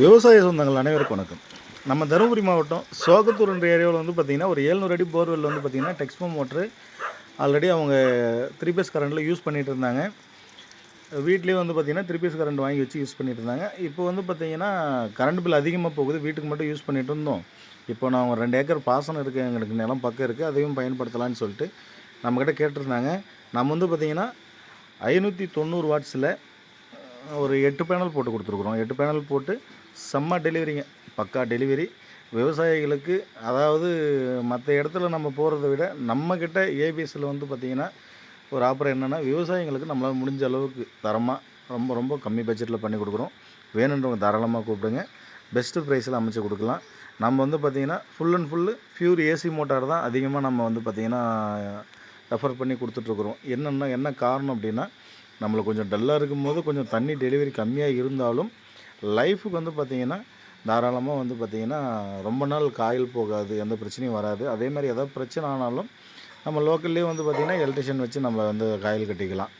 விவசாய சொந்தங்கள் அனைவருக்கும் வணக்கம். நம்ம தருமபுரி மாவட்டம் சோகத்தூர் என்ற ஏரியாவில் வந்து பார்த்திங்கன்னா ஒரு 700 அடி போர்வெல் வந்து பார்த்திங்கன்னா டெக்ஸ்மோ மோட்ரு ஆல்ரெடி அவங்க 3 பேஸ் கரண்ட்டில் யூஸ் பண்ணிகிட்டு இருந்தாங்க. வீட்லேயே வந்து பார்த்திங்கன்னா 3 பேஸ் கரண்ட் வாங்கி வச்சு யூஸ் பண்ணிகிட்டு இருந்தாங்க. இப்போ வந்து பார்த்திங்கன்னா கரண்ட் பில் அதிகமாக போகுது, வீட்டுக்கு மட்டும் யூஸ் பண்ணிகிட்டு இருந்தோம். இப்போ நான் 2 ஏக்கர் பாசனம் இருக்குது, எங்களுக்கு நிலம் பக்கம் இருக்குது, அதையும் பயன்படுத்தலான்னு சொல்லிட்டு நம்மக்கிட்ட கேட்டிருந்தாங்க. நம்ம வந்து பார்த்திங்கன்னா 590 வாட்ஸில் ஒரு 8 பேனல் போட்டு கொடுத்துருக்குறோம். 8 பேனல் போட்டு செம்ம டெலிவரிங்க, பக்கா டெலிவரி. விவசாயிகளுக்கு அதாவது மற்ற இடத்துல நம்ம போகிறத விட நம்மக்கிட்ட ஏபிஎஸ்சில் வந்து பார்த்திங்கன்னா ஒரு ஆஃபர் என்னென்னா, விவசாயிகளுக்கு நம்மளால் முடிஞ்ச அளவுக்கு தரமாக ரொம்ப ரொம்ப கம்மி பட்ஜெட்டில் பண்ணி கொடுக்குறோம். வேணுன்றவங்க தாராளமாக கூப்பிடுங்க. பெஸ்ட்டு ப்ரைஸில் அமைச்சு கொடுக்கலாம். நம்ம வந்து பார்த்திங்கன்னா full and full pure AC motor தான் அதிகமாக நம்ம வந்து பார்த்திங்கன்னா ரெஃபர் பண்ணி கொடுத்துட்ருக்குறோம். என்ன காரணம் அப்படின்னா, நம்மளுக்கு கொஞ்சம் டல்லாக இருக்கும்போது கொஞ்சம் தண்ணி டெலிவரி கம்மியாக இருந்தாலும் லைஃபுக்கு வந்து பார்த்திங்கன்னா தாராளமாக வந்து பார்த்திங்கன்னா ரொம்ப நாள் காயில் போகாது, எந்த பிரச்சனையும் வராது. அதே மாதிரி எதாவது பிரச்சனை ஆனாலும் நம்ம லோக்கல்லேயே வந்து பார்த்திங்கன்னா எலக்ட்ரிஷியன் வச்சு நம்ம வந்து காயில் கட்டிக்கலாம்.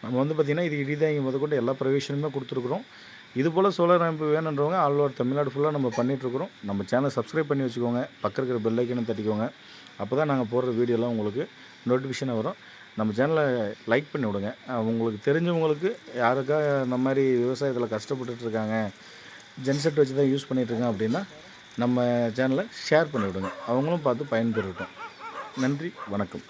நம்ம வந்து பார்த்திங்கன்னா இது இடிதாங்கி முதற்கொண்டு எல்லா ப்ரொவிஷனுமே கொடுத்துருக்குறோம். இதுபோல் சோலார் அமைப்பு வேணுன்றவங்க ஆல் ஓவர் தமிழ்நாடு ஃபுல்லாக நம்ம பண்ணிகிட்ருக்குறோம். நம்ம சேனலை சப்ஸ்கிரைப் பண்ணி வச்சுக்கோங்க, பக்கம் இருக்கிற பெல் ஐக்கனும் தட்டிக்கோங்க. அப்போ தான் நாங்கள் போடுற வீடியோலாம் உங்களுக்கு நோட்டிஃபிகேஷனாக வரும். நம்ம சேனலை லைக் பண்ணி விடுங்க. உங்களுக்கு தெரிஞ்சவங்களுக்கு யாருக்கா இந்த மாதிரி விவசாயத்தில் கஷ்டப்பட்டுட்ருக்காங்க, ஜென்செட் வச்சு தான் யூஸ் பண்ணிகிட்ருக்கேன் அப்படின்னா நம்ம சேனலை ஷேர் பண்ணி விடுங்க, அவங்களும் பார்த்து பயன்பெறட்டும். நன்றி, வணக்கம்.